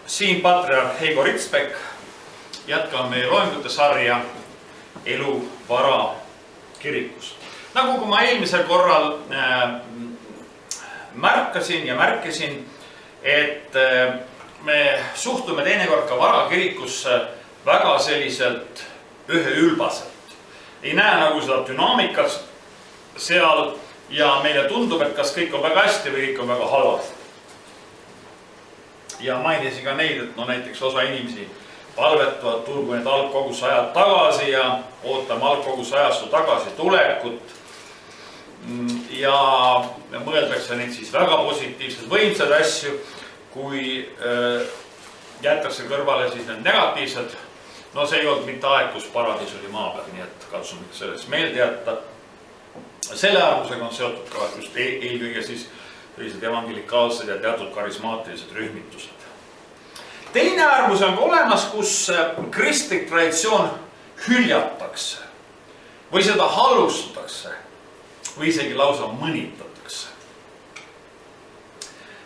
Siin patriarh Heigo Ritsbek, jätkan meie loengute sarja Elu vara kirikus. Nagu kui ma eelmisel korral märkisin, et me suhtume teinekord ka vara kirikusse väga selliselt üheülbaselt. Ei näe nagu seda dünaamikat seal ja meile tundub, et kas kõik on väga hästi või kõik on väga halvasti. Ja mainisin ka neid, et näiteks osa inimesi palvetavad, tulgu need algkogus ajad tagasi ja ootame algkogus ajastu tagasi tulekut. Ja mõeldakse neid siis väga positiivsed võimsad asju, kui jätakse kõrvale siis need negatiivsed. See ei olnud mitte aeg, kus paradiis oli maa peal, nii et katsume selles meelde jätta. Selle arvusega on seotud ka just eelkõige siis sellised evangelikaalsed ja teatud karismaatilised rühmitused. Teine arvus on olemas, kus kristlik traditsioon hüljatakse või seda halvustatakse või isegi lausa mõnitatakse.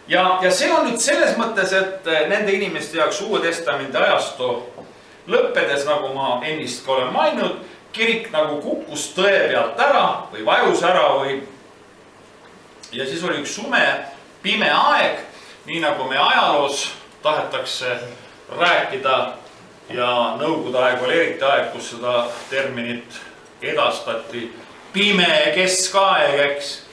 Ja see on nüüd selles mõttes, et nende inimeste jaoks Uue Testamendi ajastu lõppedes, nagu ma ennist ka olen maininud, kirik nagu kukkus tõe pealt ära või vajus ära ja siis oli üks sume, pime aeg, nii nagu me ajaloos tahetakse rääkida ja nõukogude aeg oli eriti aeg, kus seda terminit edastati pime keskaeg, eks.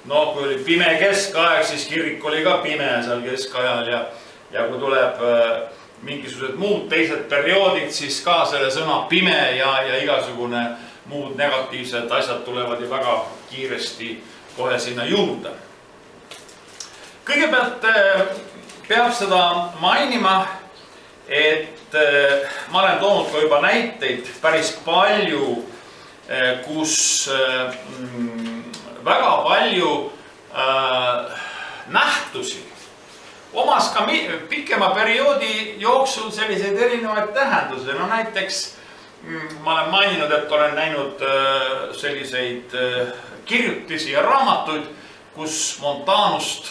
Kui oli pime keskaeg, siis kirik oli ka pime seal keskajal ja kui tuleb mingisugused muud teised perioodid, siis ka selle sõna pime ja igasugune muud negatiivsed asjad tulevad ju väga kiiresti kohe sinna juurde. Kõigepealt peab seda mainima, et ma olen toonud ka juba näiteid päris palju, kus väga palju nähtusi omas ka pikema perioodi jooksul selliseid erinevaid tähendusi. Näiteks ma olen maininud, et olen näinud selliseid kirjutisi ja raamatuid, kus Montanust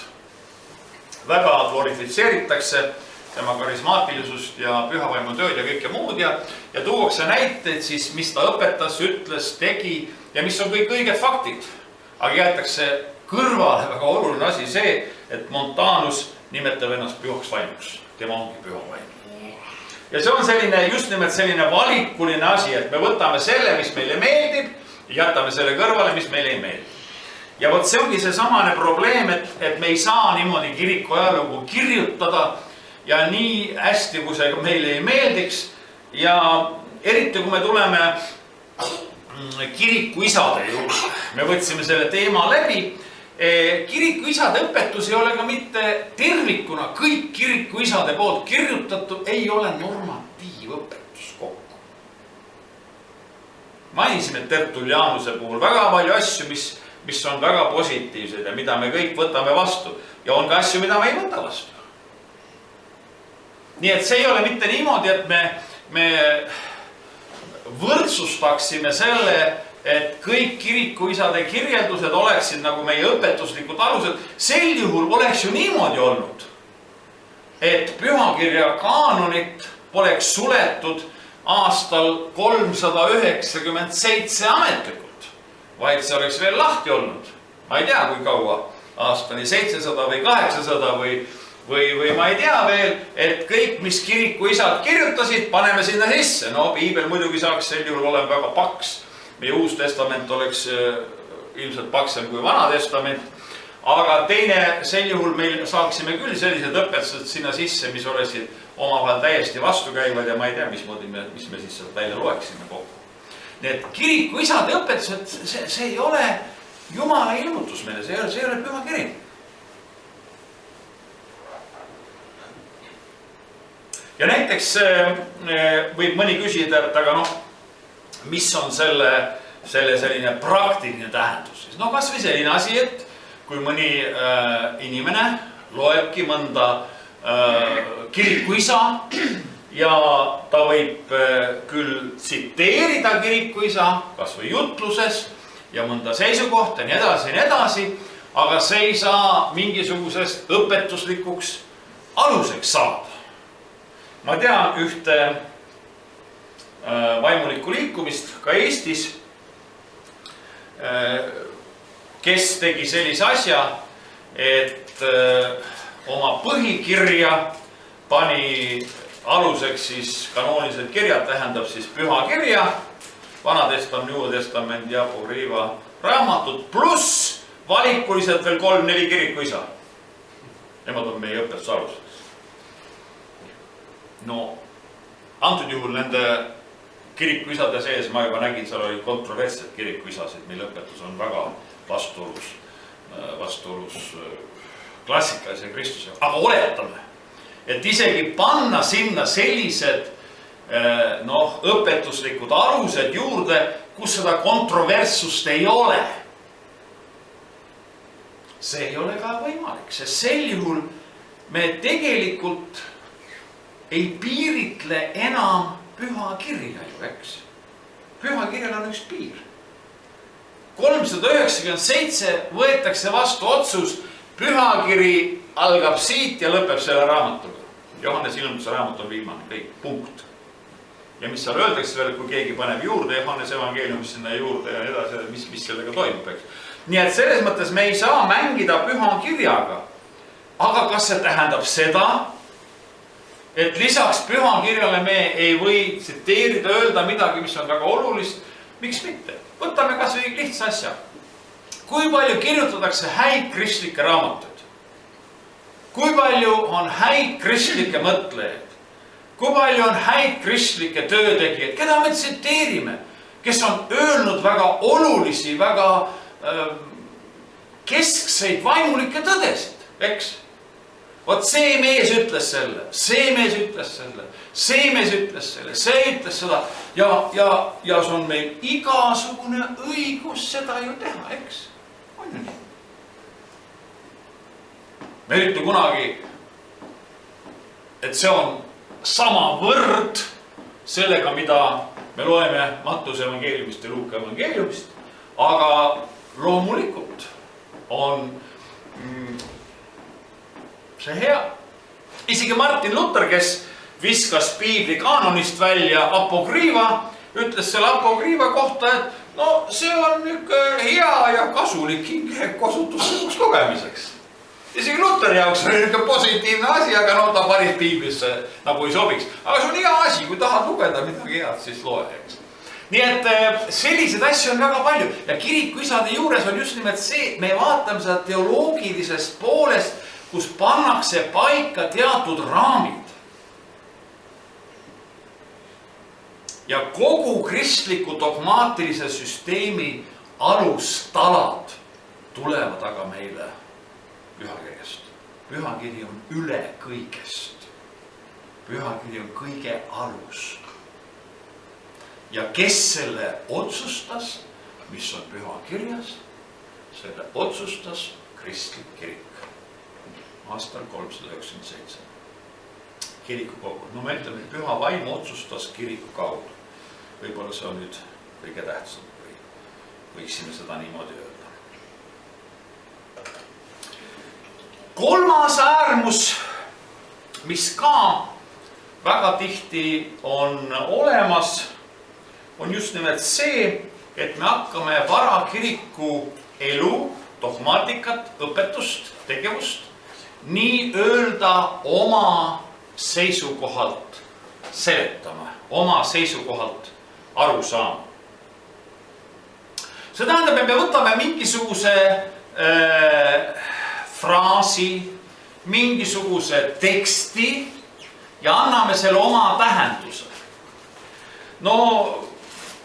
väga glorifitseeritakse, tema karismaatilisust ja pühavaimu tööd ja kõike muud ja tuuakse näiteid siis, mis ta õpetas, ütles, tegi ja mis on kõik õiged faktid. Aga jäetakse kõrvale väga oluline asi see, et Montanus nimetab ennast pühaks vaimuks. Tema ongi püha vaim. Ja see on selline, just nimelt selline valikuline asi, et me võtame selle, mis meile meeldib ja jätame selle kõrvale, mis meile ei meeldib. Ja võt see ongi see samane probleem, et me ei saa niimoodi kiriku ajalugu kirjutada ja nii hästi, kui see meile ei meeldiks. Ja eriti, kui me tuleme kirikuisade juurde, me võtsime selle teema läbi. Kirikuisade õpetus ei ole ka mitte tervikuna, kõik kirikuisade poolt kirjutatud ei ole normatiivõpetus kokku. Mainisime Tertullianuse puhul väga palju asju, mis on väga positiivsed ja mida me kõik võtame vastu ja on ka asju, mida me ei võta vastu. Nii et see ei ole mitte niimoodi, et me võrdsustaksime selle, et kõik kirikuisade kirjeldused oleksid nagu meie õpetuslikud alused. Sel juhul oleks ju niimoodi olnud, et pühakirja kaanonit poleks suletud aastal 397 ametlikult, vaid see oleks veel lahti olnud. Ma ei tea, kui kaua, aastani 700 või 800 või ma ei tea veel, et kõik, mis kirikuisad kirjutasid, paneme sinna sisse. Piibel muidugi saaks sel juhul olema väga paks. Meie Uus Testament oleks ilmselt paksem kui Vana Testament, aga teine sel juhul meil saaksime küll sellised õpetused sinna sisse, mis oleksid omavahel täiesti vastukäivad ja ma ei tea, mis me siis sealt välja loeksime kokku. Nii et kirikuisade õpetused, see ei ole Jumala ilmutus meile, see ei ole püha kiri. Ja näiteks võib mõni küsida, et aga mis on selle selline praktiline tähendus. Kas või selline asi, et kui mõni inimene loebki mõnda kirikuisa ja ta võib küll tsiteerida kirikuisa, kas või jutluses ja mõnda seisukohta ja nii edasi, aga see ei saa mingisugusest õpetuslikuks aluseks saada. ma tean ühte vaimulikku liikumist ka Eestis, kes tegi sellise asja, et oma põhikirja pani aluseks siis kanoonilised kirjad, tähendab siis pühakirja, Vana Testament, Uue Testament ja Apokriiva raamatud, pluss valikuliselt veel 3-4 kirikuisa. Nemad on meie õpetuse aluseks. No, antud juhul nende kirikuisade sees ma juba nägin, seal oli kontroverssed kirikuisasid, mille õpetus on väga vastuolus klassikalise Kristuse. Aga oletame, et isegi panna sinna sellised õpetuslikud alused juurde, kus seda kontroverssust ei ole. See ei ole ka võimalik, sest sel juhul me tegelikult ei piiritle enam pühakirja ju, eks. Pühakirjal on üks piir. 397 võetakse vastu otsus, pühakiri algab siit ja lõpeb selle raamatuga. Johannese ilmutuse raamat on viimane, kõik, punkt. Ja mis seal öeldakse veel, kui keegi paneb juurde Johannese evangeeliumis sinna juurde ja edasi, mis sellega toimub, eks. Nii et selles mõttes me ei saa mängida pühakirjaga. Aga kas see tähendab seda, et lisaks pühakirjale me ei või tsiteerida, öelda midagi, mis on väga olulist? Miks mitte? Võtame kas või lihtsa asja. Kui palju kirjutatakse häid kristlikke raamatuid? Kui palju on häid kristlikke mõtlejaid? Kui palju on häid kristlikke töötegijaid? Keda me tsiteerime? Kes on öelnud väga olulisi, väga keskseid vaimulikke tõdesid, eks? Vot see mees ütles selle, see mees ütles selle, see mees ütles selle, see ütles seda ja see on meil igasugune õigus seda ju teha, eks? On ju nii? Me ei ütle kunagi, et see on samavõrd sellega, mida me loeme Mattuse evangeeliumist ja Luuka evangeeliumist, aga loomulikult on see hea. Isegi Martin Luther, kes viskas piibli kaanonist välja Apokriiva, ütles selle Apokriiva kohta, et no see on hea ja kasulik kasutuslikuks lugemiseks. Isegi Lutheri jaoks on niisugune positiivne asi, aga no ta paris piiblisse nagu ei sobiks. Aga see on hea asi, kui tahad lugeda midagi head, siis loe, eks. Nii et sellised asju on väga palju ja kirikuisade juures on just nimelt see, me vaatame seda teoloogilisest poolest, kus pannakse paika teatud raamid. Ja kogu kristliku dogmaatilise süsteemi alustalad tulevad aga meile pühakirjast. Pühakiri on üle kõigest. Pühakiri on kõige alus. Ja kes selle otsustas, mis on pühakirjas, selle otsustas kristlik kirik. Aastal 397. Kirikukogu. No me ütleme, püha vaim otsustas kiriku kaudu. Võib-olla see on nüüd kõige tähtsam või võiksime seda niimoodi öelda. Kolmas äärmus, mis ka väga tihti on olemas, on just nimelt see, et me hakkame varakiriku elu, dogmaatikat, õpetust, tegevust nii öelda oma seisukohalt seletama, oma seisukohalt aru saama. See tähendab, et me võtame mingisuguse fraasi, mingisuguse teksti ja anname selle oma tähenduse. No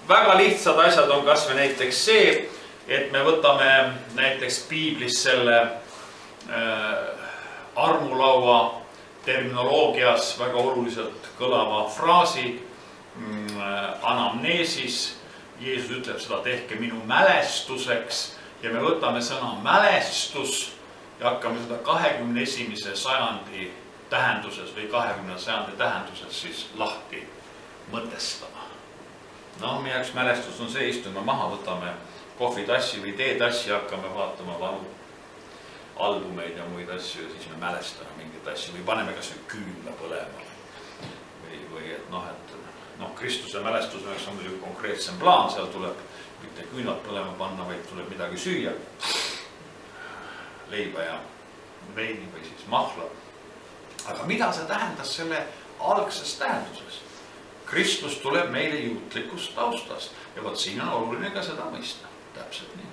väga lihtsad asjad on kas või näiteks see, et me võtame näiteks piiblis selle armulaua terminoloogias väga oluliselt kõlava fraasi anamneesis. Jeesus ütleb seda, tehke minu mälestuseks ja me võtame sõna mälestus ja hakkame seda 21. sajandi tähenduses või 20. sajandi tähenduses siis lahti mõtestama. No, meie jaoks mälestus on see, istume maha, võtame kohvitassi või teetassi, hakkame vaatama vanu albumeid ja muid asju ja siis me mälestame mingit asju või paneme kas või küünla põlema. või et Kristuse mälestuseks on muidugi konkreetsem plaan, seal tuleb mitte küünlad põlema panna, vaid tuleb midagi süüa. Leiba ja veini või siis mahla. Aga mida see tähendas selle algses tähenduses? Kristus tuleb meile juutlikust taustast ja vot siin on oluline ka seda mõista. Täpselt nii.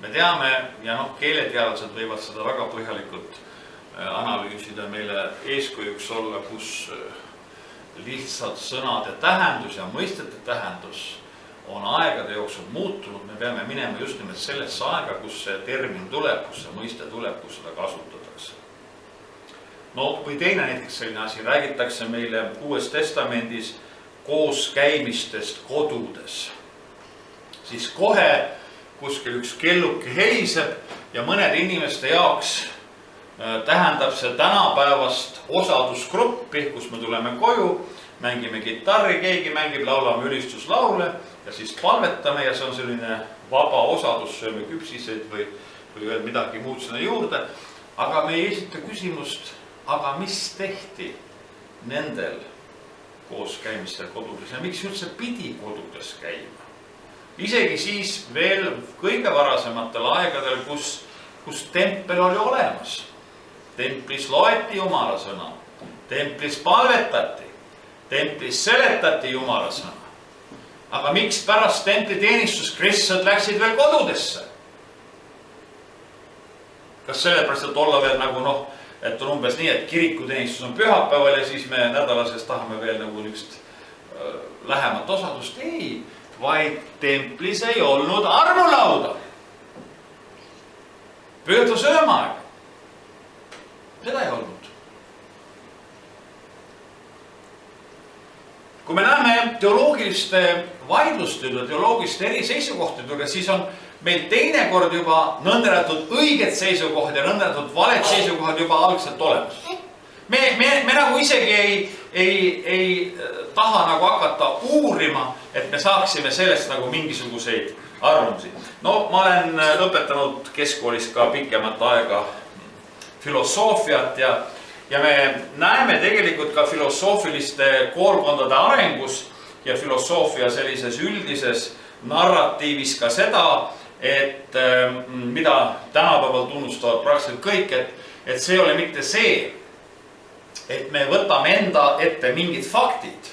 Me teame ja keeleteadlased võivad seda väga põhjalikult analüüsida, meile eeskujuks olla, kus lihtsalt sõnade tähendus ja mõistete tähendus on aegade jooksul muutunud. Me peame minema just nimelt sellesse aega, kus see termin tuleb, kus see mõiste tuleb, kus seda kasutatakse. Või teine näiteks selline asi, räägitakse meile Uues Testamendis kooskäimistest kodudes. Siis kohe kuskil üks kelluke heliseb ja mõned inimeste jaoks tähendab see tänapäevast osadusgruppi, kus me tuleme koju, mängime kitarri, keegi mängib, laulame ülistuslaule ja siis palvetame ja see on selline vaba osadus, sööme küpsiseid või veel midagi muud sinna juurde. Aga me ei esita küsimust, aga mis tehti nendel kooskäimistel kodudes ja miks üldse pidi kodudes käima? Isegi siis veel kõige varasematel aegadel, kus tempel oli olemas. Templis loeti Jumala sõna, templis palvetati, templis seletati Jumala sõna. Aga miks pärast templi teenistus kristlased läksid veel kodudesse? Kas sellepärast, et olla veel et on umbes nii, et kirikuteenistus on pühapäeval ja siis me nädalases tahame veel niisugust lähemat osadust? Ei, vaid templis ei olnud armulauda. Pöödu söömaaega. Seda ei olnud. Kui me näeme teoloogiliste vaidluste ja teoloogiliste eri seisukohtadega, siis on meil teinekord juba nõndatud õiged seisukohad ja nõndatud valed seisukohad juba algselt olemas. Me nagu isegi ei taha hakata uurima, et me saaksime sellest mingisuguseid arvamusi. Ma olen õpetanud keskkoolis ka pikemat aega filosoofiat ja me näeme tegelikult ka filosoofiliste koolkondade arengus ja filosoofia sellises üldises narratiivis ka seda, et mida tänapäeval tunnustavad praktiliselt kõik, et see ei ole mitte see, et me võtame enda ette mingid faktid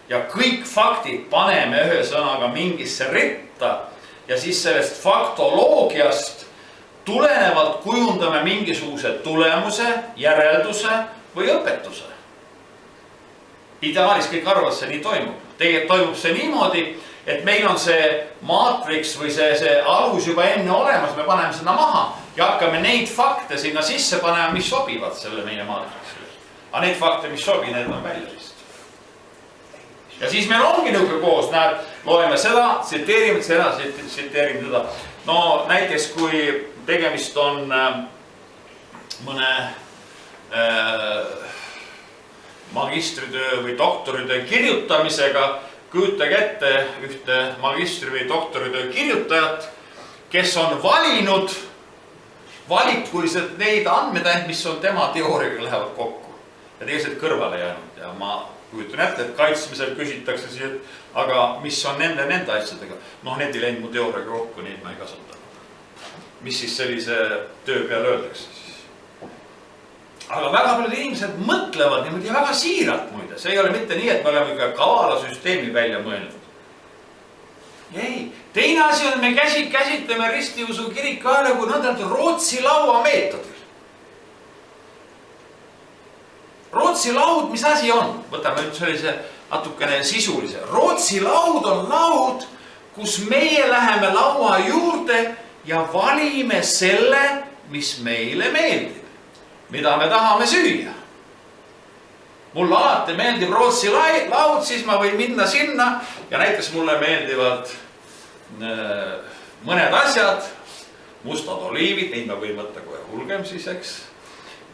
ja kõik faktid paneme ühe sõnaga mingisse ritta ja siis sellest faktoloogiast tulenevalt kujundame mingisuguse tulemuse, järelduse või õpetuse. Ideaalis kõik arvavad, see nii toimub. Tegelikult toimub see niimoodi, et meil on see maatriks või see alus juba enne olemas, me paneme sinna maha ja hakkame neid fakte sinna sisse panema, mis sobivad selle meie maatriksile. Aga neid fakte, mis sobi, need on välja vist. Ja siis meil ongi niisugune koos, loeme seda, tsiteerime seda, tsiteerime seda. Näiteks kui tegemist on mõne magistritöö või doktoritöö kirjutamisega, kujutage ette ühte magistri- või doktoritöö kirjutajat, kes on valinud valikuliselt neid andmeid, mis on tema teooriaga lähevad kokku ja teised kõrvale jäänud. Ja ma kujutan ette, et kaitsmisel küsitakse siis, et aga mis on nende asjadega? Need ei läinud mu teooriaga kokku, neid ma ei kasuta. Mis siis sellise töö peale öeldakse siis? Aga väga paljud inimesed mõtlevad niimoodi ja väga siiralt muide. See ei ole mitte nii, et me oleme ikka kavala süsteemi välja mõelnud. Ei, teine asi on, me käsitleme ristiusu kiriku ajalugu nõndatud Rootsi laua meetodil. Rootsi laud, mis asi on? Võtame nüüd sellise natukene sisulise. Rootsi laud on laud, kus meie läheme laua juurde ja valime selle, mis meile meeldib, mida me tahame süüa. Mulle alati meeldib Rootsi laud, siis ma võin minna sinna ja näiteks mulle meeldivad mõned asjad, mustad oliivid, neid ma võin võtta kohe hulgem siis, eks,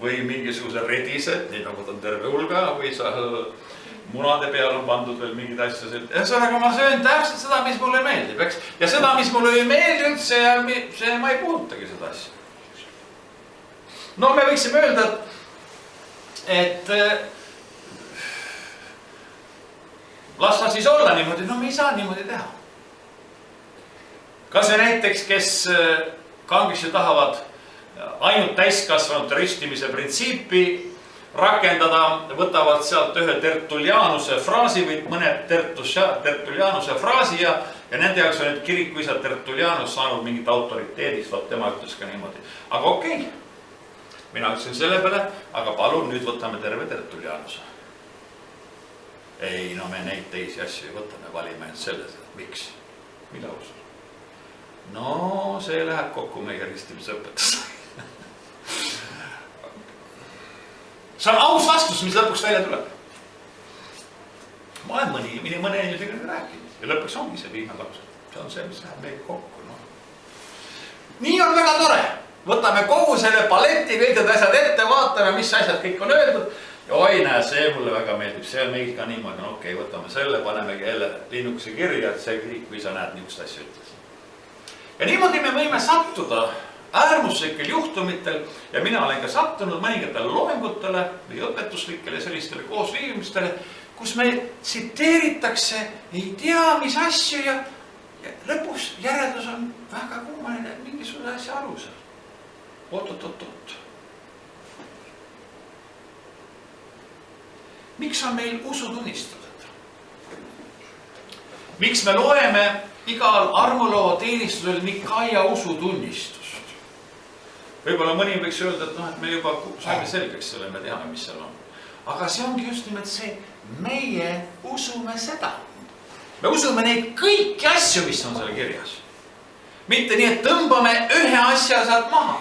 või mingisuguse redised, neid ma võtan terve hulga, või munade peal on pandud veel mingid asjad. Ühesõnaga ma söön täpselt seda, mis mulle meeldib, eks? Ja seda, mis mulle ei meeldib, see ma ei puudutagi seda asja. Me võiksime öelda, et las ta siis olla niimoodi, no me ei saa niimoodi teha. Kas või näiteks, kes kangesti tahavad ainult täiskasvanute ristimise printsiipi rakendada, võtavad sealt ühe Tertullianuse fraasi või mõned Tertullianuse fraasi ja nende jaoks on nüüd kirikuisa Tertullianus saanud mingit autoriteedist, vaat tema ütles ka niimoodi. Aga okei, mina ütlesin selle peale, aga palun nüüd võtame terve Tertullianuse. Ei, no me neid teisi asju ei võta, me valime ainult selles, et miks, mida usun. No see läheb kokku meie ristimise õpetus. See on aus vastus, mis lõpuks välja tuleb. Ma olen mõne inimesega rääkinud ja lõpuks ongi see viimane lause. See on see, mis läheb meil kokku. No. Nii on väga tore. Võtame kogu selle paleti, kõik need asjad ette, vaatame, mis asjad kõik on öeldud. Ja oi, näe, see mulle väga meeldib. See on meil ka niimoodi, no okei, võtame selle, panemegi jälle linnukese kirja, et see kõik, kui sa näed niisugust asju ütles. Ja niimoodi me võime sattuda äärmuslikel juhtumitel ja mina olen ka sattunud mõningatele loengutele või õpetuslikele sellistele koosviivimistele, kus meil tsiteeritakse ei tea, mis asju ja lõpus järeldus on väga kummaline mingisugune asja alusel. Oot. Miks on meil usutunnistused? Miks me loeme igal armuloo teenistusel Nikaia usutunnistust? Võib-olla mõni võiks öelda, et, et me juba saime selgeks selle, me teame, mis seal on. Aga see ongi just nimelt see, meie usume seda. Me usume neid kõiki asju, mis on selle kirjas. Mitte nii, et tõmbame ühe asja sealt maha.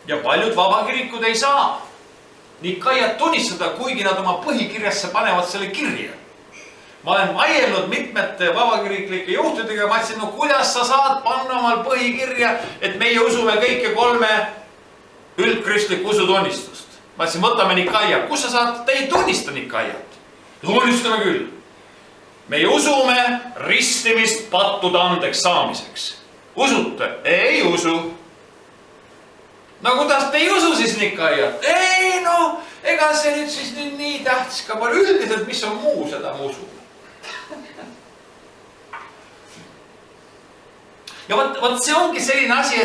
Ja paljud vabakirikud ei saa Nikaiat tunnistada, kuigi nad oma põhikirjasse panevad selle kirja. Ma olen vaielnud mitmete vabakiriklike juhtidega, ma ütlesin, no kuidas sa saad panna omal põhikirja, et meie usume kõike 3 üldkristlikku usutunnistust. Ma ütlesin, võtame Nikaia. Kus sa saad? Te ei tunnista Nikaiat. Tunnistame küll. Meie usume ristimist pattude andeks saamiseks. Usute? Ei usu. No kuidas te ei usu siis Nikaiat? Ei, no, ega see nüüd siis nii tähtis ka palju üldiselt, mis on muu, seda ma usun. Ja võt see ongi selline asi,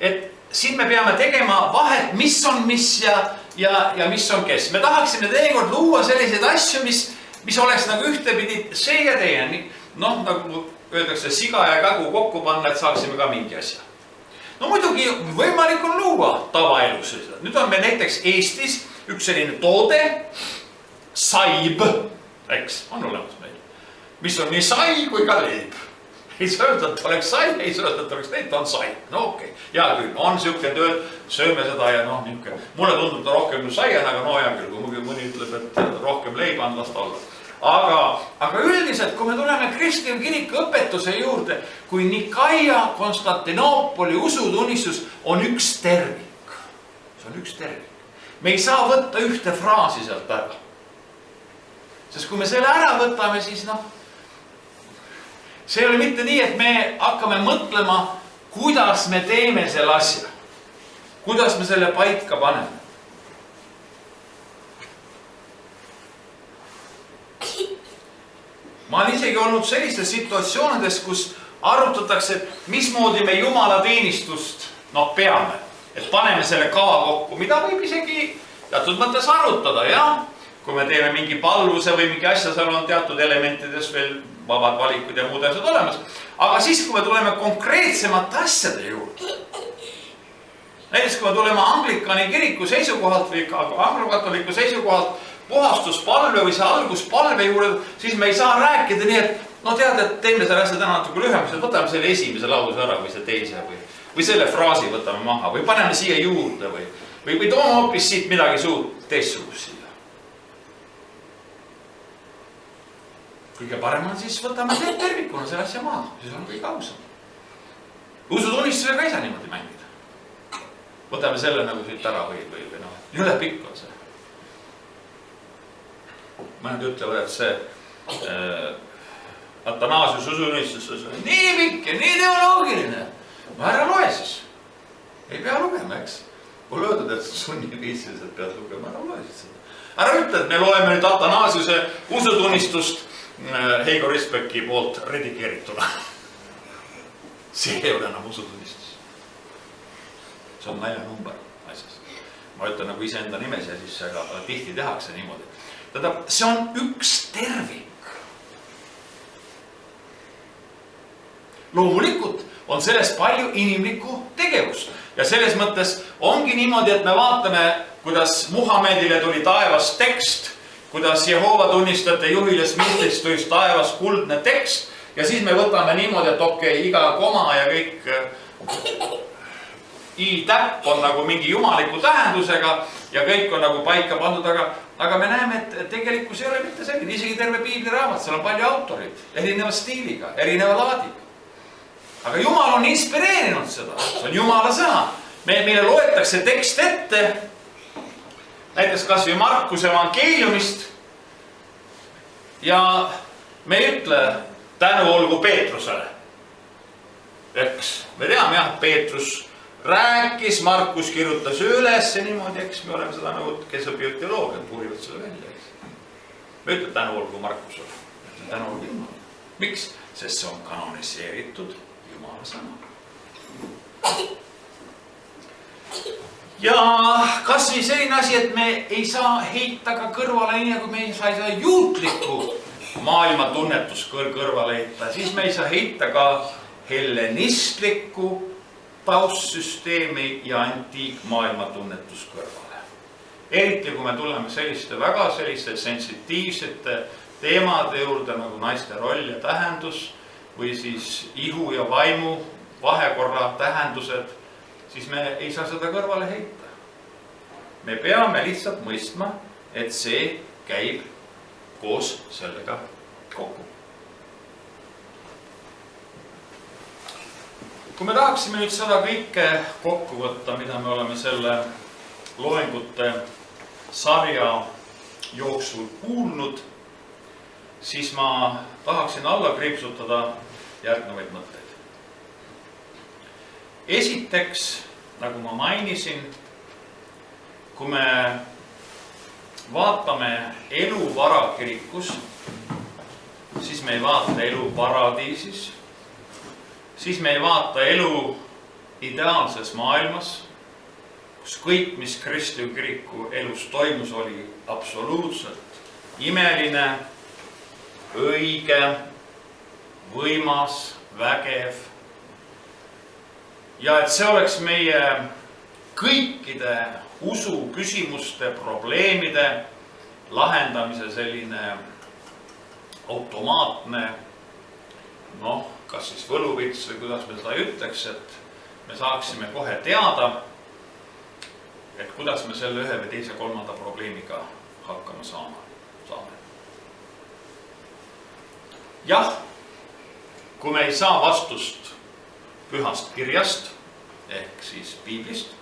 et siin me peame tegema vahet, mis on mis ja mis on kes. Me tahaksime teinekord luua selliseid asju, mis oleks nagu ühtepidi see ja teine. Noh, nagu öeldakse, siga ja kägu kokku panna, et saaksime ka mingi asja. No muidugi võimalik on luua tavaelus. Nüüd on meil näiteks Eestis üks selline toode, saib, eks, on olemas meil, mis on nii sai kui ka leib. Ei saa öelda, et oleks sai, ei saa öelda, et oleks leib, ta on sai. No okei, hea küll, on siuke tööd, sööme seda ja noh, niuke. Mulle tundub ta rohkem kui saian, aga no hea küll, kui mõni ütleb, et rohkem leiba on, las ta olla. Aga üldiselt, kui me tuleme Kristliku kiriku õpetuse juurde, kui Nikaia Konstantinoopoli usutunnistus on üks tervik. See on üks tervik. Me ei saa võtta ühte fraasi sealt ära. Sest kui me selle ära võtame, siis see ei ole mitte nii, et me hakkame mõtlema, kuidas me teeme selle asja. Kuidas me selle paika paneme. Ma olen isegi olnud sellistes situatsioonides, kus arutatakse, mismoodi me Jumala teenistust peame. Et paneme selle kava kokku, mida võib isegi teatud mõttes arutada, jah. Kui me teeme mingi palvuse või mingi asja, seal on teatud elementides veel vabad valikud ja muud asjad olemas. Aga siis, kui me tuleme konkreetsemate asjade juurde, näiteks kui me tuleme anglikani kiriku seisukohalt või anglokatoliku seisukohalt puhastuspalve või see alguspalve juurde, siis me ei saa rääkida nii, et tead, et teeme selle asja täna natuke lühemaks, võtame selle esimese lause ära või see teise või selle fraasi võtame maha või paneme siia juurde või toome hoopis siit midagi suurt teistsugust siia. Kõige parem on siis võtame tervikuna selle asja maha, siis on kõik ausam. Usutunnistusega ei saa niimoodi mängida. Võtame selle nagu siit ära või üle pikk on see. Mõned ütlevad, et see Athanasius usutunnistus on nii pikk ja nii teoloogiline. Ära loe siis. Ei pea lugema, eks. Pole öeldud, et sunniviisiliselt pead lugema, ära loesid seda. Ära ütle, et me loeme nüüd Athanasiuse usutunnistust Heigo Risbecki poolt redigeerituna. See ei ole enam usutunnistus. See on naljanumber asjas. Ma ütlen nagu iseenda nimes ja siis aga tihti tehakse niimoodi. Tähendab, see on üks tervik. Loomulikult on selles palju inimlikku tegevust. Ja selles mõttes ongi niimoodi, et me vaatame, kuidas Muhamedile tuli taevas tekst, kuidas Jehova tunnistajate juhile Smithist tuli taevas kuldne tekst ja siis me võtame niimoodi, et okei, iga koma ja kõik i-täpp on nagu mingi jumaliku tähendusega ja kõik on nagu paika pandud, aga me näeme, et tegelikkus ei ole mitte selline, isegi terve piibliraamat, seal on palju autorid, erineva stiiliga, erineva laadiga. Aga Jumal on inspireerinud seda, see on Jumala sõna. Meile loetakse tekst ette, näiteks kas või Markuse evangeeliumist ja me ei ütle tänu olgu Peetrusele. Eks me teame jah, Peetrus rääkis, Markus kirjutas üles ja niimoodi, eks me oleme seda nagu, kes õpivad teoloogiat, puurivad selle välja. Me ütleme tänu olgu Markusele, tänu olgu Jumala. Miks? Sest see on kanoniseeritud Jumala sõna. Ja kas või selline asi, et me ei saa heita ka kõrvale, nii nagu me ei saa juutlikku maailma tunnetus kõrvale heita, siis me ei saa heita ka hellenistlikku taustsüsteemi ja antiikmaailma tunnetus kõrvale. Eriti kui me tuleme väga selliste sensitiivsete teemade juurde nagu naiste roll ja tähendus või siis ihu ja vaimu vahekorra tähendused, siis me ei saa seda kõrvale heita. Me peame lihtsalt mõistma, et see käib koos sellega kokku. Kui me tahaksime nüüd seda kõike kokku võtta, mida me oleme selle loengute sarja jooksul kuulnud, siis ma tahaksin alla kriipsutada järgnevaid mõtteid. Esiteks, nagu ma mainisin, kui me vaatame elu varakirikus, siis me ei vaata elu paradiisis, siis me ei vaata elu ideaalses maailmas, kus kõik, mis Kristliku kiriku elus toimus, oli absoluutselt imeline, õige, võimas, vägev. Ja et see oleks meie kõikide usu küsimuste, probleemide lahendamise selline automaatne, kas siis võluvits või kuidas me seda ütleks, et me saaksime kohe teada, et kuidas me selle ühe või teise kolmanda probleemiga hakkama saame. Jah, kui me ei saa vastust pühast kirjast, ehk siis piiblist,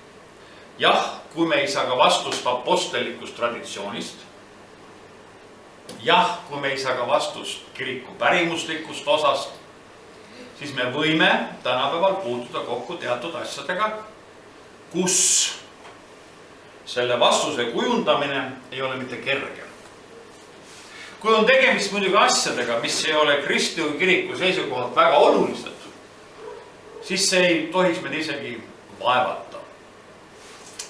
jah, kui me ei saa ka vastust apostellikust traditsioonist, jah, kui me ei saa ka vastust kiriku pärimuslikust osast, siis me võime tänapäeval puutuda kokku teatud asjadega, kus selle vastuse kujundamine ei ole mitte kerge. Kui on tegemist muidugi asjadega, mis ei ole Kristliku kiriku seisukohalt väga olulised, siis see ei tohiks meid isegi vaevata.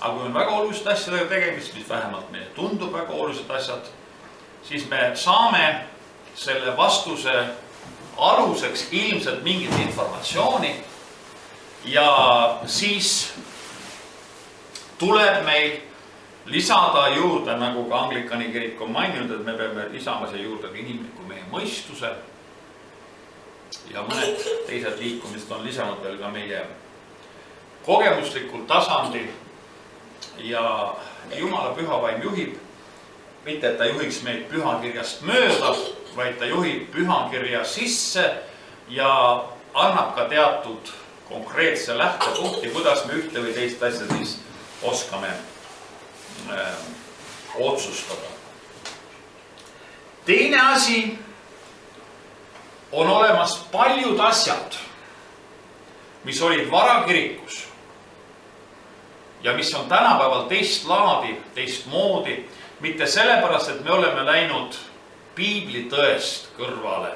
Aga kui on väga olulised asjadega tegemist, mis vähemalt meile tundub väga olulised asjad, siis me saame selle vastuse aluseks ilmselt mingit informatsiooni ja siis tuleb meil lisada juurde, nagu ka Anglikani kirik on maininud, et me peame lisama see juurde ka inimliku meie mõistuse ja mõned teised liikumised on lisanud veel ka meie kogemuslikul tasandil ja Jumala püha vaim juhib, mitte et ta juhiks meid pühakirjast mööda, vaid ta juhib pühakirja sisse ja annab ka teatud konkreetse lähtepunkti, kuidas me ühte või teist asja siis oskame otsustada. Teine asi, on olemas paljud asjad, mis olid varakirikus ja mis on tänapäeval teist laadi, teistmoodi, mitte sellepärast, et me oleme läinud piibli tõest kõrvale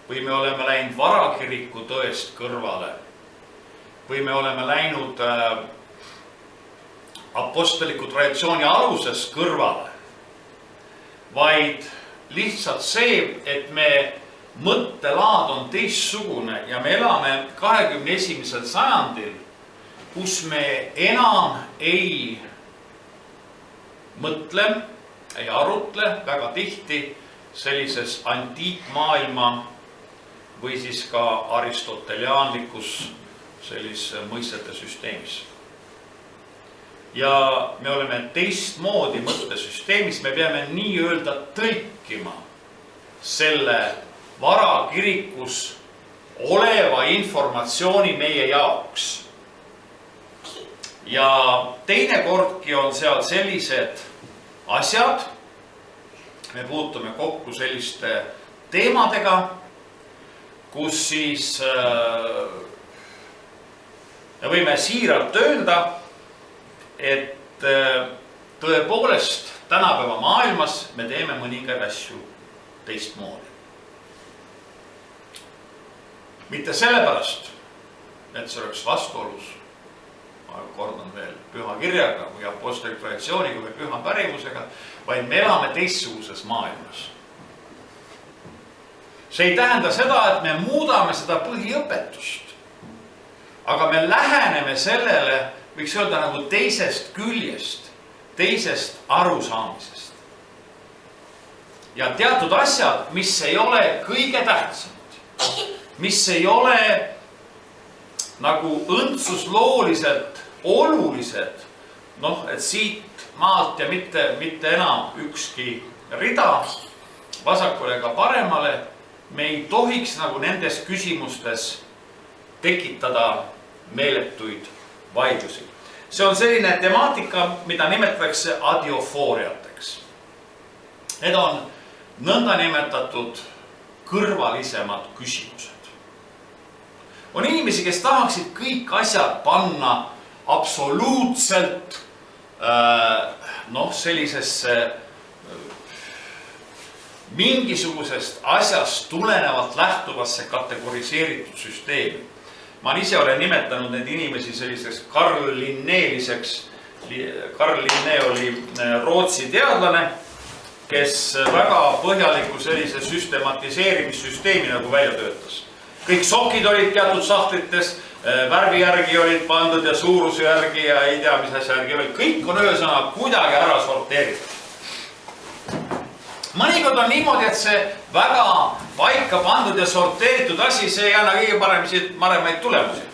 või me oleme läinud varakiriku tõest kõrvale või me oleme läinud apostliku traditsiooni aluses kõrvale, vaid lihtsalt see, et me mõttelaad on teistsugune ja me elame 21. sajandil, kus me enam ei mõtle, ei arutle väga tihti sellises antiikmaailma või siis ka aristoteliaanlikus sellise mõistete süsteemis. Ja me oleme teistmoodi mõttesüsteemis, me peame nii-öelda tõlkima selle varakirikus oleva informatsiooni meie jaoks. Ja teinekordki on seal sellised asjad, me puutume kokku selliste teemadega, kus siis me võime siiralt öelda, et tõepoolest tänapäeva maailmas me teeme mõningaid asju teistmoodi. Mitte sellepärast, et see oleks vastuolus, ma kordan veel, püha kirjaga või apostliku traditsiooniga või püha pärimusega, vaid me elame teistsuguses maailmas. See ei tähenda seda, et me muudame seda põhiõpetust, aga me läheneme sellele, võiks öelda nagu teisest küljest, teisest arusaamisest. Ja teatud asjad, mis ei ole kõige tähtsamad, mis ei ole nagu õndsuslooliselt olulised, et siit maalt ja mitte enam ükski rida vasakule ega paremale, me ei tohiks nagu nendes küsimustes tekitada meeletuid vaidlusi. See on selline temaatika, mida nimetatakse adiofooriateks. Need on nõndanimetatud kõrvalisemad küsimused. On inimesi, kes tahaksid kõik asjad panna absoluutselt sellisesse mingisugusest asjast tulenevalt lähtuvasse kategoriseeritud süsteemi. Ma ise olen nimetanud neid inimesi selliseks Carl Linneeliseks. Carl Linné oli Rootsi teadlane, kes väga põhjaliku sellise süstematiseerimissüsteemi nagu välja töötas. Kõik sokid olid teatud sahtlites, värvi järgi olid pandud ja suuruse järgi ja ei tea, mis asja järgi olid. Kõik on ühesõnaga kuidagi ära sorteeritud. Mõnikord on niimoodi, et see väga paika pandud ja sorteeritud asi, see ei anna kõige paremaid tulemusi.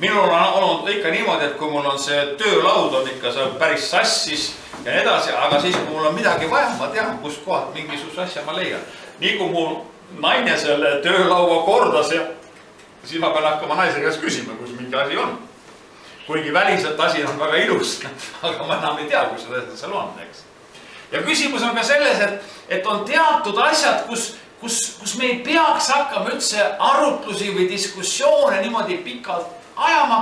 Minul on olnud ikka niimoodi, et kui mul on see töölaud on ikka see päris sassis ja nii edasi, aga siis kui mul on midagi vaja, ma tean, kus kohalt mingisuguse asja ma leian. Nii kui mul naine selle töölaua kordas ja siis ma pean hakkama naise käest küsima, kus mingi asi on. Kuigi väliselt asi on väga ilus, aga ma enam ei tea, kus seda seal on, eks. Ja küsimus on ka selles, et on teatud asjad, kus me ei peaks hakkama üldse arutlusi või diskussioone niimoodi pikalt ajama,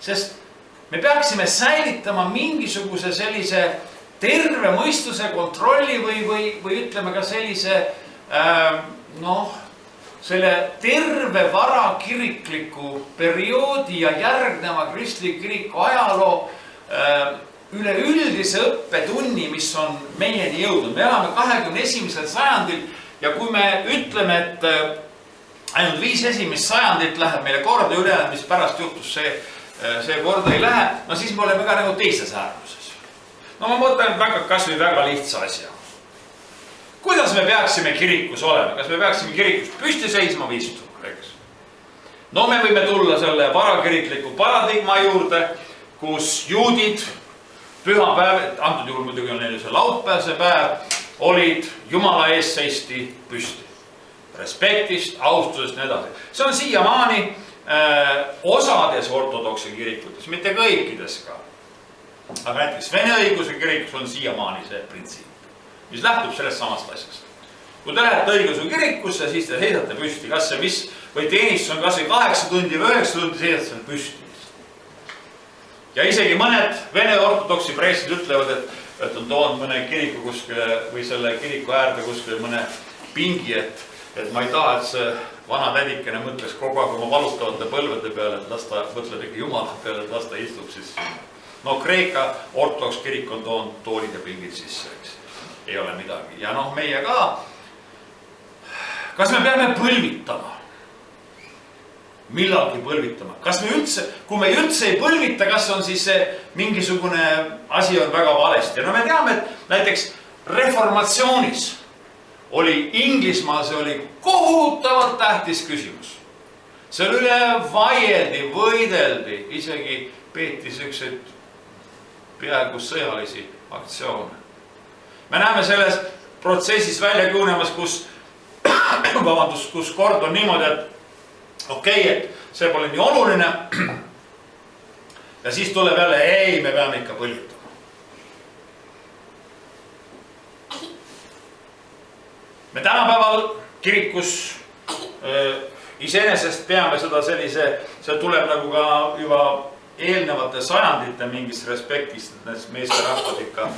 sest me peaksime säilitama mingisuguse sellise terve mõistuse kontrolli või ütleme ka sellise, selle terve varakirikliku perioodi ja järgneva kristliku kiriku ajaloo üleüldise õppetunni, mis on meieni jõudnud. Me elame 21. sajandil ja kui me ütleme, et ainult 5 esimest sajandit läheb meile korda üle, mis pärast juhtus see korda ei lähe, siis me oleme ka nagu teises äärmuses. Ma mõtlen kas või väga lihtsa asja. Kuidas me peaksime kirikus olema? Kas me peaksime kirikus püsti seisma või istuma, eks? Me võime tulla selle varakirikliku paradigma juurde, kus juudid pühapäev, antud juhul muidugi on neil see laupäevse päev, olid Jumala ees seisti püsti. Respektist, austusest ja nii edasi. See on siiamaani osades ortodoksi kirikutes, mitte kõikides ka. Aga näiteks Vene õiguse kirikus on siiamaani see printsiip, mis lähtub sellest samast asjast. Kui te lähete õiguse kirikusse, siis te seisate püsti, kas see või teenistus on kas või 8 tundi või 9 tundi seisate seal püsti. Ja isegi mõned Vene ortodoksi preestid ütlevad, et on toonud mõne kiriku kuskile või selle kiriku äärde kuskile mõne pingi, et ma ei taha, et see vana tädikene mõtles kogu aeg oma valutavate põlvede peale, et las ta mõtleb ikka Jumala peale, et las ta istub siis. No Kreeka ortodoks kirik on toonud toolid ja pingid sisse, eks. Ei ole midagi. Ja noh, meie ka. Kas me peame põlvitama? Millalgi põlvitama? Kas me üldse, kui me üldse ei põlvita, kas on siis see mingisugune asi on väga valesti? No me teame, et näiteks reformatsioonis oli Inglismaal, see oli kohutavalt tähtis küsimus. Seal üle vaieldi, võideldi, isegi peeti selliseid peaaegu sõjalisi aktsioone. Me näeme selles protsessis välja kujunemas, kus kord on niimoodi, et okei, et see pole nii oluline. Ja siis tuleb jälle, ei, me peame ikka põlvitama. Me tänapäeval kirikus iseenesest peame seda sellise, see tuleb nagu ka juba eelnevate sajandite mingist respektist, et need meesterahvad ikka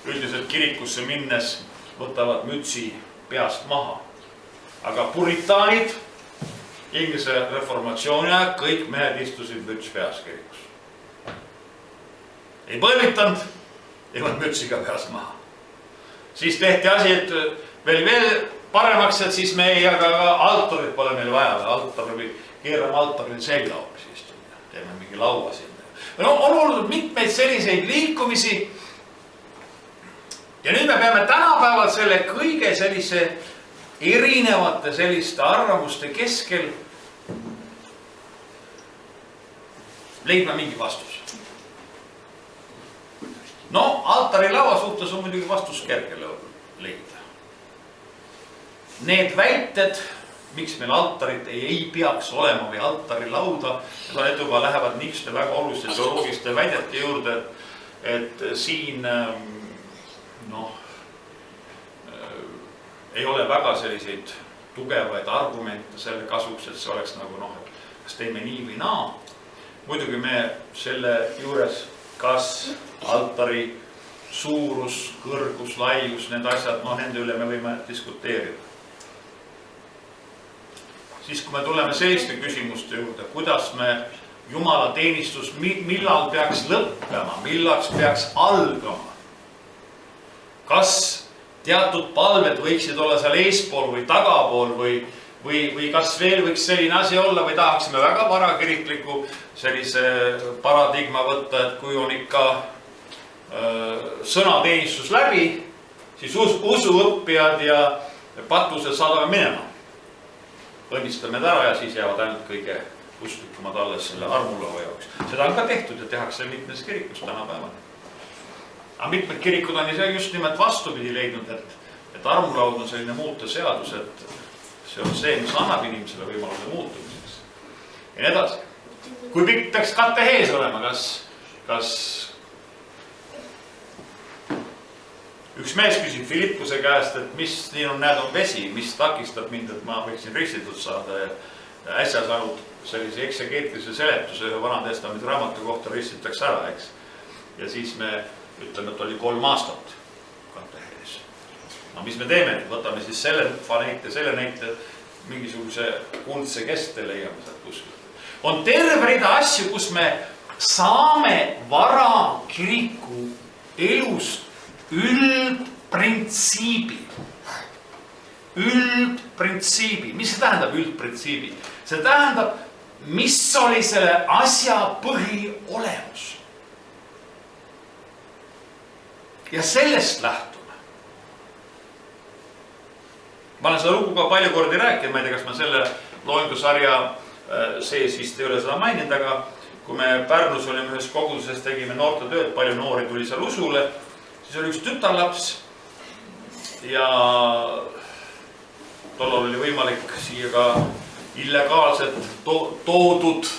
üldiselt kirikusse minnes võtavad mütsi peast maha. Aga puritaanid, Inglise reformatsiooni ajal, kõik mehed istusid müts peas kirikus. Ei põlvitanud, ei võtnud mütsi ka peas maha. Siis tehti asi, et veel paremaks, et siis me ei, aga altarit pole meil vaja, keerame altaril selga hoopis istuda, teeme mingi laua sinna. No, on olnud mitmeid selliseid liikumisi ja nüüd me peame tänapäeval selle kõige sellise erinevate selliste arvamuste keskel leidma mingi vastus. No, altari laua suhtes on muidugi vastus kerge leida. Need väited, miks meil altarit ei peaks olema või altari lauda, need juba lähevad niisuguste väga oluliste teoloogiliste väidete juurde, et siin ei ole väga selliseid tugevaid argumente selle kasuks, et see oleks nagu kas teeme nii või naa. Muidugi me selle juures, kas altari suurus, kõrgus, laius, need asjad, nende üle me võime diskuteerida. Siis kui me tuleme selliste küsimuste juurde, kuidas me Jumala teenistus, millal peaks lõppema, millaks peaks algama. Kas teatud palved võiksid olla seal eespool või tagapool või kas veel võiks selline asi olla või tahaksime väga varakirikliku sellise paradigma võtta, et kui on ikka sõnateenistus läbi, siis usuõppijad ja patused saadame minema. Õnnistame ära ja siis jäävad ainult kõige usklikumad alles selle armulaua jaoks. Seda on ka tehtud ja tehakse mitmes kirikus tänapäeval. Aga mitmed kirikud on just nimelt vastupidi leidnud, et armulaud on selline muuteseadus, et see on see, mis annab inimesele võimaluse muutumiseks. Ja nii edasi. Kui pikk peaks katehees olema, kas üks mees küsib Filippuse käest, et mis nii on, on vesi, mis takistab mind, et ma võiksin ristitud saada ja äsja saanud sellise eksegeetilise seletuse ühe Vana Testamendi raamatu kohta ristitakse ära, eks. Ja siis me ütleme, et oli 3 aastat katehees. No mis me teeme? Võtame siis selle näite, selle näite, mingisuguse kuldse keste leiame sealt kuskil. On terve rida asju, kus me saame vara kiriku elust üldprintsiibi. Üldprintsiibi. Mis see tähendab üldprintsiibi? See tähendab, mis oli selle asja põhiolemus. Ja sellest lähtume. Ma olen seda lugu ka palju kordi rääkinud, ma ei tea, kas ma selle loengusarja sees vist ei ole seda maininud, aga kui me Pärnus olime ühes koguduses, tegime noorte tööd, palju noori tuli seal usule, siis oli üks tütarlaps ja tollal oli võimalik siia ka illegaalselt toodud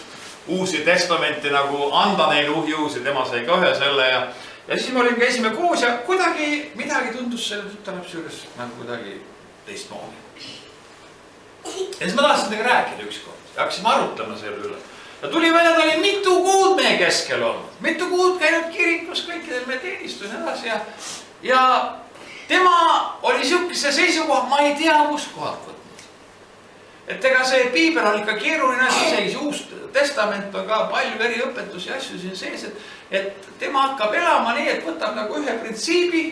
uusi testamenti nagu anda neile uusi, tema sai ka ühe selle ja siis me käisime koos ja kuidagi midagi tundus selle tütarlapsi juures nagu kuidagi teistmoodi. Ja siis ma tahtsin tega rääkida ükskord ja hakkasime arutlema selle üle. ta tuli välja, ta oli mitu kuud meie keskel olnud, mitu kuud käinud kirikus, kõikidel me teenistus ja edasi ja tema oli siukese seisukoha, ma ei tea, kus kohalt võtnud. Et ega see piibel on ikka keeruline asi, isegi see uus testament on ka palju eriõpetusi ja asju siin sees, et tema hakkab elama nii, et võtab nagu ühe printsiibi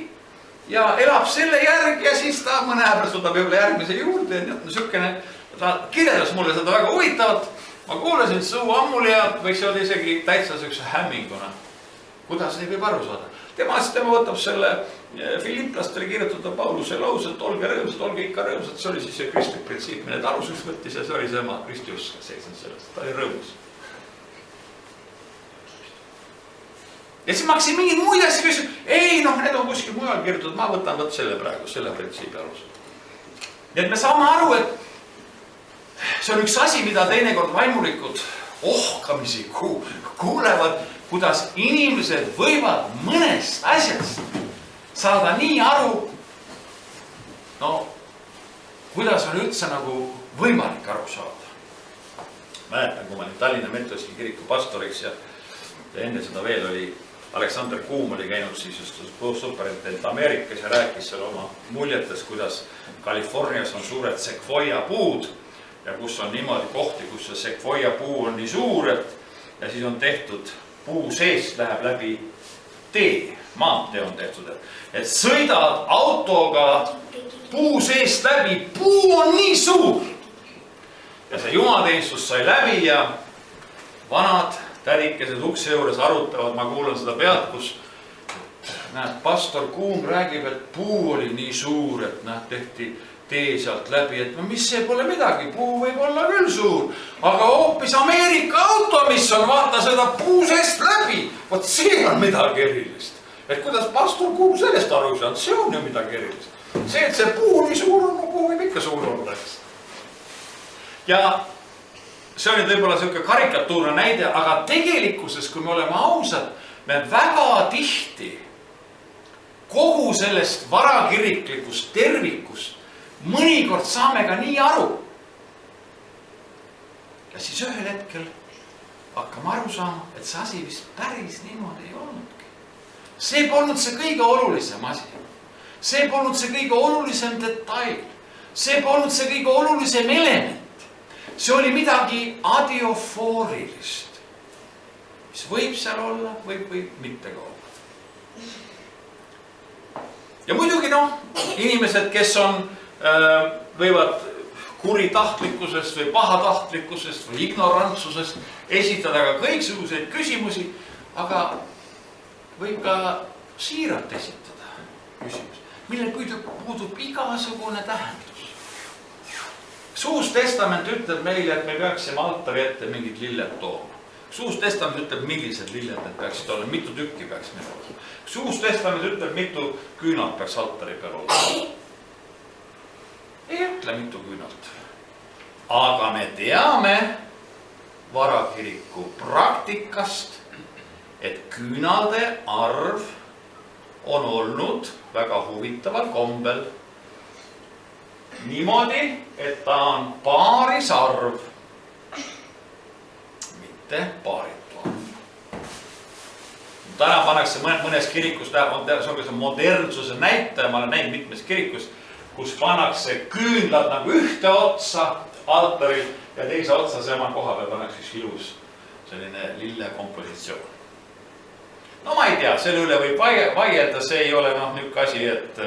ja elab selle järgi ja siis ta mõne aja pärast võtab võib-olla järgmise juurde. Niisugune, ta kirjeldas mulle seda väga huvitavat. Ma kuulasin suu ammuli ja võiks öelda isegi täitsa sellise hämminguna. Kuidas ei võib aru saada? Tema võtab selle Filiplastele kirjutada Pauluse lause, et olge rõõmsad, olge ikka rõõmsad. See oli siis see kristlik printsiip, mille ta aluseks võttis ja see oli see Kristi usk seisnud sellest. Ta oli rõõmus. Ja siis ma hakkasin mingid muid asja küsin. Ei, need on kuskil mujal kirjutatud, ma võtan selle praegu, selle printsiibi alusel. Nii et me saame aru, et see on üks asi, mida teinekord vaimulikud ohkamisi kuulevad, kuidas inimesed võivad mõnest asjast saada nii aru, kuidas on üldse nagu võimalik aru saada. Mäletan, kui ma olin Tallinna Metodistliku kiriku pastoriks ja enne seda veel oli Alexander Kuum oli käinud siis just superintendent Ameerikas ja rääkis seal oma muljetes, kuidas Californias on suured sekvoia puud ja kus on niimoodi kohti, kus see sekvoia puu on nii suur, ja siis on tehtud puu seest läheb läbi tee, maantee on tehtud, et sõidad autoga puu seest läbi, puu on nii suur. Ja see jumalateenistus sai läbi ja vanad tädikesed ukse juures arutavad, ma kuulan seda pealt, kus pastor Kuum räägib, et puu oli nii suur, et tehti tee sealt läbi, et mis see pole midagi, puu võib olla küll suur, aga hoopis Ameerika auto, mis on vaata seda puu seest läbi, vot see on midagi erilist. Et kuidas pastor Kuum sellest aru saanud, see on ju midagi erilist. See, et see puu nii suur on, puu võib ikka suur olla. Ja see on nüüd võib-olla selline karikatuurne näide, aga tegelikkuses, kui me oleme ausad, me väga tihti kogu sellest varakiriklikust tervikust mõnikord saame ka nii aru. Ja siis ühel hetkel hakkame aru saama, et see asi vist päris niimoodi ei olnudki. See polnud see kõige olulisem asi. See polnud see kõige olulisem detail. See polnud see kõige olulisem element. See oli midagi adiofoorilist, mis võib seal olla, võib mitte ka olla. Ja muidugi inimesed, kes on, võivad kuritahtlikkusest või pahatahtlikkusest või ignorantsusest esitada ka kõiksuguseid küsimusi, aga võib ka siiralt esitada küsimusi, millel puudub igasugune tähendus. Uus testament ütleb meile, et me peaksime altari ette mingid lilled tooma. Uus testament ütleb, millised lilled need peaksid olla, mitu tükki peaks meil olla. Uus testament ütleb, mitu küünalt peaks altari peal olla. Ei ütle mitu küünalt. Aga me teame varakiriku praktikast, et küünalde arv on olnud väga huvitaval kombel niimoodi, et ta on paarisarv, mitte paaritu arv. Täna pannakse mõnes kirikus, see on modernsuse näitaja, ma olen näinud mitmes kirikus, kus pannakse küünlad nagu ühte otsa altaril ja teise otsa sama koha peal pannakse üks ilus selline lille kompositsioon. No ma ei tea, selle üle võib vaielda, see ei ole niisugune asi, et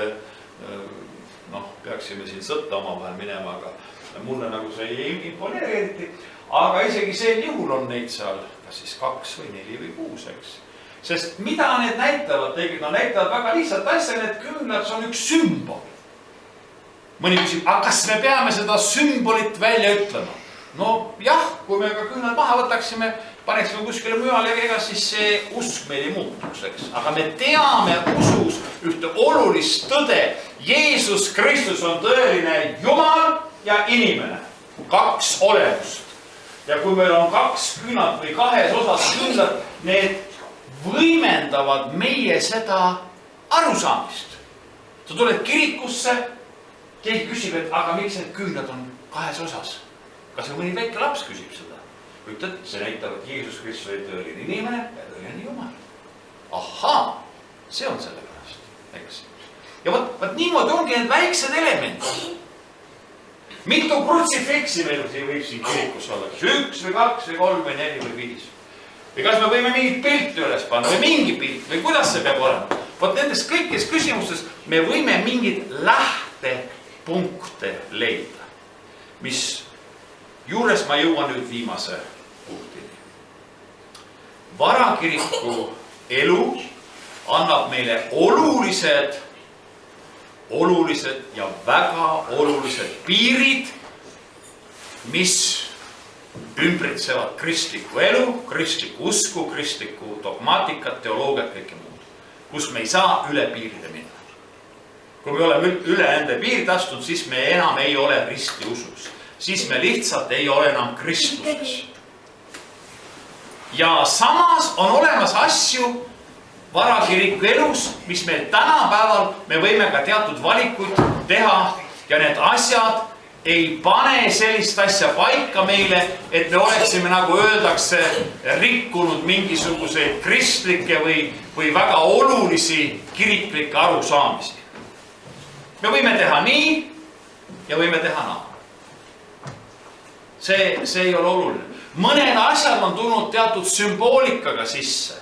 peaksime siin sõtta oma vahel minema, aga mulle nagu see ei imponeeriti. Aga isegi see juhul on neid seal kas siis 2 või 4 või 6, eks. Sest mida need näitavad? Nad näitavad väga lihtsalt asja, need küünlad, see on üks sümbol. Mõni küsib, aga kas me peame seda sümbolit välja ütlema? No jah, kui me ka küünlad maha võtaksime, paneksime kuskile mujal ja ega siis see usk meil ei muutuks, eks. Aga me teame usus ühte olulist tõde. Jeesus Kristus on tõeline Jumal ja inimene. 2 olemust. Ja kui meil on 2 küünalt või 2 osas küünlad, need võimendavad meie seda arusaamist. Sa tuled kirikusse, keegi küsib, et aga miks need küünlad on 2 osas? Kas mõni väike laps küsib seda? ütled, see näitab, et Jeesus Kristus oli tõeline inimene ja tõeline Jumal. Ahaa, see on selle pärast, eks. Ja võt niimoodi ongi need väiksed elemendid. Mitu krutsifiksi meil võib siin kirikus olla? Kas 1 või 2 või 3 või 4 või 5? Või kas me võime mingit pilti üles panna või mingi pilt või kuidas see peab olema? Võt nendes kõikides küsimustes me võime mingid lähtepunkte leida, mis juures ma jõuan nüüd viimase punktini. Varakiriku elu annab meile olulised ja väga olulised piirid, mis ümbritsevad kristlikku elu, kristlikku usku, kristlikku dogmaatikat, teoloogiat, kõike muud, kus me ei saa üle piiride minna. Kui me oleme üle enda piirid astunud, siis me enam ei ole ristiusus. Siis me lihtsalt ei ole enam Kristuses. Ja samas on olemas asju varakiriku elus, mis meil tänapäeval me võime ka teatud valikuid teha ja need asjad ei pane sellist asja paika meile, et me oleksime, nagu öeldakse, rikkunud mingisuguseid kristlikke või väga olulisi kiriklikke arusaamisi. Me võime teha nii ja võime teha naa. See ei ole oluline. Mõned asjad on tulnud teatud sümboolikaga sisse,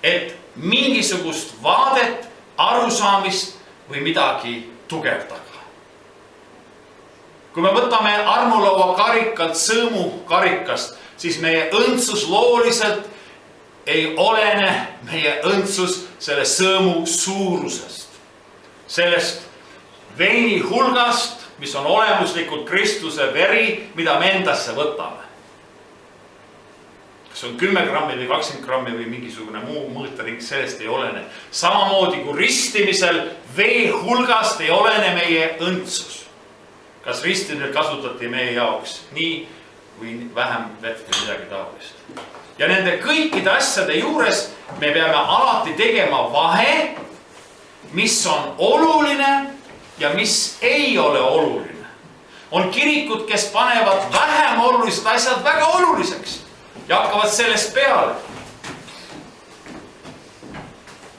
et mingisugust vaadet, arusaamist või midagi tugevdada. Kui me võtame armulaua karikalt sõõmu karikast, siis meie õndsus looliselt ei olene meie õndsus selle sõõmu suurusest. Sellest veini hulgast, mis on olemuslikult Kristuse veri, mida me endasse võtame. Kas on 10 grammi või 20 grammi või mingisugune muu mõõtering, sellest ei olene. Samamoodi kui ristimisel vee hulgast ei olene meie õndsus. Kas ristimine kasutati meie jaoks nii või vähem vett või midagi taolist. Ja nende kõikide asjade juures me peame alati tegema vahe, mis on oluline ja mis ei ole oluline. On kirikud, kes panevad vähem olulised asjad väga oluliseks ja hakkavad sellest peale.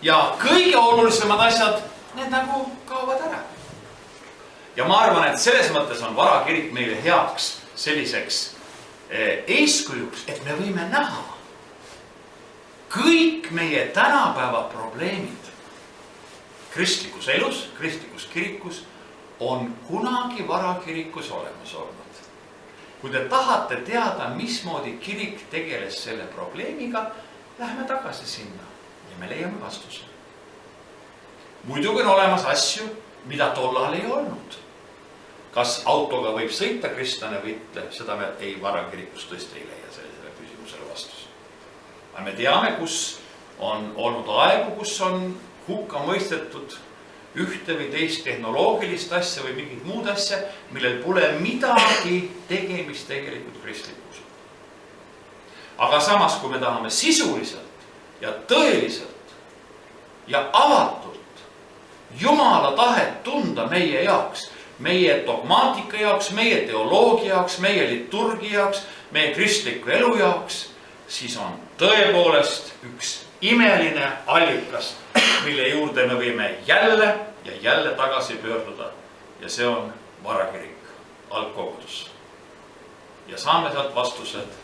Ja kõige olulisemad asjad, need nagu kaovad ära. Ja ma arvan, et selles mõttes on varakirik meile heaks selliseks eeskujuks, et me võime näha kõik meie tänapäeva probleemid kristlikus elus, kristlikus kirikus on kunagi varakirikus olemas olnud. Kui te tahate teada, mismoodi kirik tegeles selle probleemiga, lähme tagasi sinna ja me leiame vastuse. Muidugi on olemas asju, mida tollal ei olnud. Kas autoga võib sõita kristlane või ütle, seda me varakirikus tõesti ei leia sellisele küsimusele vastus. Aga me teame, kus on olnud aegu, kus on hukka mõistetud ühte või teist tehnoloogilist asja või mingit muud asja, millel pole midagi tegemist tegelikult kristlikus. Aga samas, kui me tahame sisuliselt ja tõeliselt ja avatult Jumala tahet tunda meie jaoks, meie dogmaatika jaoks, meie teoloogia jaoks, meie liturgia jaoks, meie kristliku elu jaoks, siis on tõepoolest üks imeline allikas, mille juurde me võime jälle ja jälle tagasi pöörduda. Ja see on varakirik, algkogudus. Ja saame sealt vastused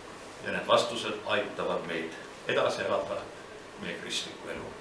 ja need vastused aitavad meid edasi elada meie kristliku elu.